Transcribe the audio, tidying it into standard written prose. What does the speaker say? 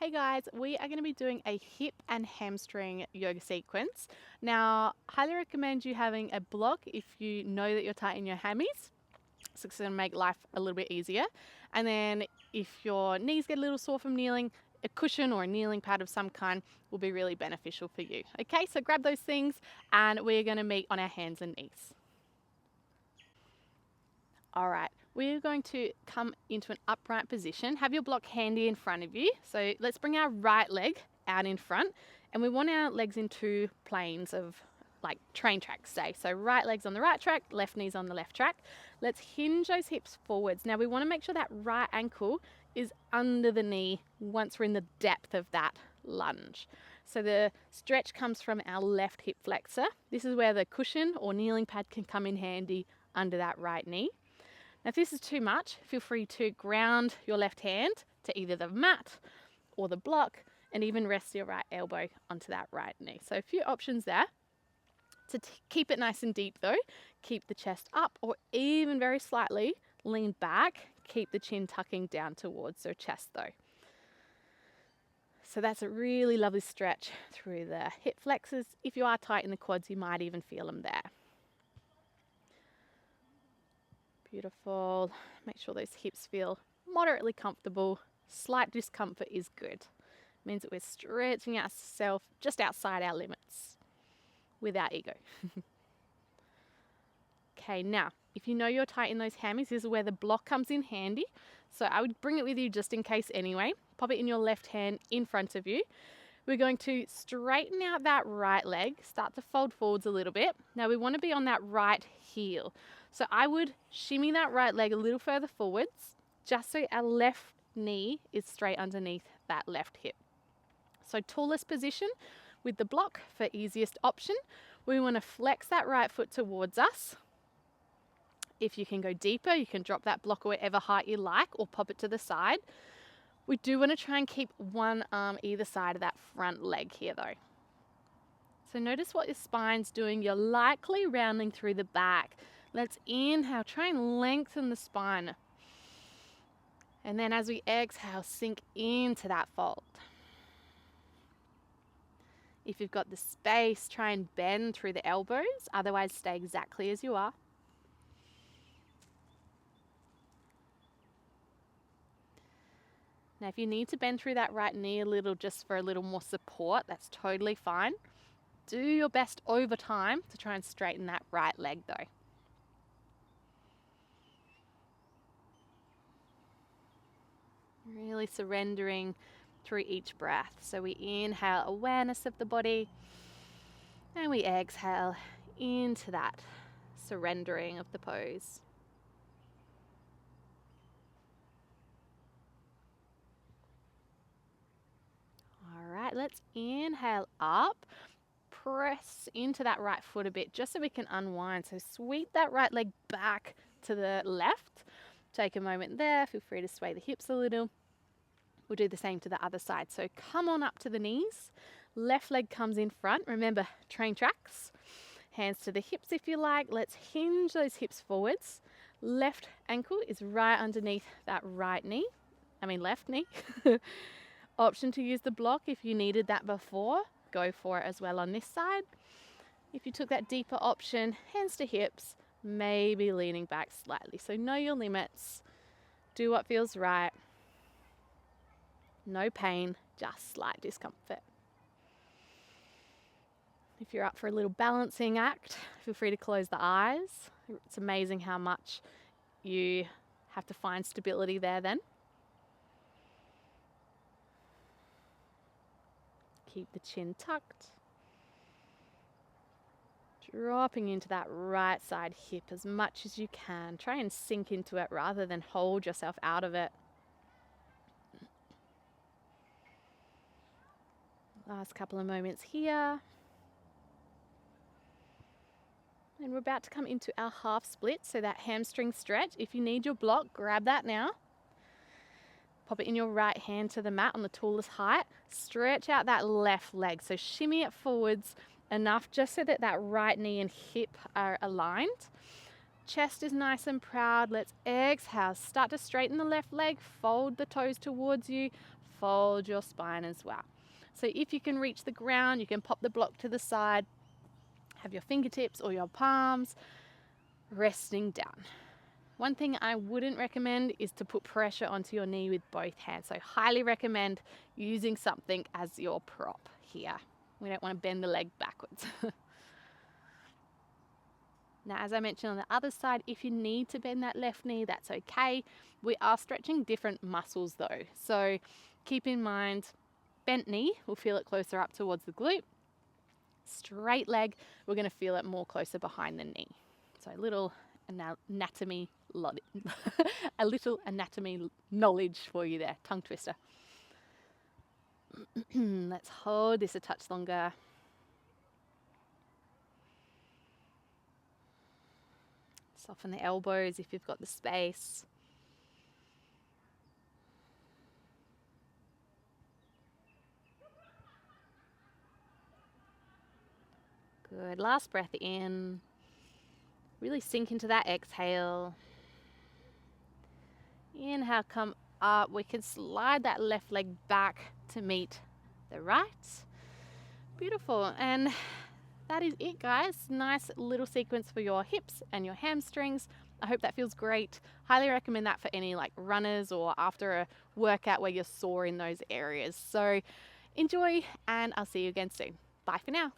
Hey guys, we are going to be doing a hip and hamstring yoga sequence. Now, highly recommend you having a block if you know that you're tight in your hammies. So it's going to make life a little bit easier. And then if your knees get a little sore from kneeling, a cushion or a kneeling pad of some kind will be really beneficial for you. Okay, so grab those things and we're going to meet on our hands and knees. All right, we're going to come into an upright position. Have your block handy in front of you. So let's bring our right leg out in front, and we want our legs in two planes of like train tracks, say. So right leg's on the right track, left knee's on the left track. Let's hinge those hips forwards. Now we want to make sure that right ankle is under the knee once we're in the depth of that lunge. So the stretch comes from our left hip flexor. This is where the cushion or kneeling pad can come in handy under that right knee. Now, if this is too much, feel free to ground your left hand to either the mat or the block and even rest your right elbow onto that right knee. So a few options there. To keep it nice and deep though, keep the chest up or even very slightly lean back, keep the chin tucking down towards your chest though. So that's a really lovely stretch through the hip flexors. If you are tight in the quads, you might even feel them there. Beautiful. Make sure those hips feel moderately comfortable. Slight discomfort is good. It means that we're stretching ourselves just outside our limits with our ego. Okay, now, if you know you're tight in those hammies, this is where the block comes in handy. So I would bring it with you just in case anyway. Pop it in your left hand in front of you. We're going to straighten out that right leg, start to fold forwards a little bit. Now we want to be on that right heel. So I would shimmy that right leg a little further forwards, just so our left knee is straight underneath that left hip. So tallest position with the block for easiest option. We want to flex that right foot towards us. If you can go deeper, you can drop that block wherever height you like or pop it to the side. We do want to try and keep one arm either side of that front leg here though. So notice what your spine's doing. You're likely rounding through the back. Let's inhale, try and lengthen the spine. And then as we exhale, sink into that fold. If you've got the space, try and bend through the elbows. Otherwise, stay exactly as you are. Now, if you need to bend through that right knee a little just for a little more support, that's totally fine. Do your best over time to try and straighten that right leg though. Really surrendering through each breath. So we inhale awareness of the body and we exhale into that surrendering of the pose. All right, let's inhale up. Press into that right foot a bit just so we can unwind. So sweep that right leg back to the left. Take a moment there. Feel free to sway the hips a little. We'll do the same to the other side. So come on up to the knees. Left leg comes in front. Remember, train tracks. Hands to the hips if you like. Let's hinge those hips forwards. Left ankle is right underneath that left knee. Option to use the block if you needed that before. Go for it as well on this side. If you took that deeper option, hands to hips, maybe leaning back slightly. So know your limits. Do what feels right. No pain, just slight discomfort. If you're up for a little balancing act, feel free to close the eyes. It's amazing how much you have to find stability there then. Keep the chin tucked. Dropping into that right side hip as much as you can. Try and sink into it rather than hold yourself out of it. Last couple of moments here. And we're about to come into our half split, so that hamstring stretch. If you need your block, grab that now. Pop it in your right hand to the mat on the tallest height. Stretch out that left leg. So shimmy it forwards enough just so that that right knee and hip are aligned. Chest is nice and proud. Let's exhale. Start to straighten the left leg. Fold the toes towards you. fold your spine as well. So if you can reach the ground, you can pop the block to the side, have your fingertips or your palms resting down. One thing I wouldn't recommend is to put pressure onto your knee with both hands. So highly recommend using something as your prop here. We don't want to bend the leg backwards. Now, as I mentioned on the other side, if you need to bend that left knee, that's okay. We are stretching different muscles though. So keep in mind, bent knee, we'll feel it closer up towards the glute. Straight leg, we're going to feel it more closer behind the knee. So a little anatomy knowledge for you there, tongue twister. Let's hold this a touch longer. Soften the elbows if you've got the space. Good. Last breath in. Really sink into that exhale. Inhale, come up. We can slide that left leg back to meet the right. Beautiful. And that is it, guys. Nice little sequence for your hips and your hamstrings. I hope that feels great. Highly recommend that for any like runners or after a workout where you're sore in those areas. So enjoy, and I'll see you again soon. Bye for now.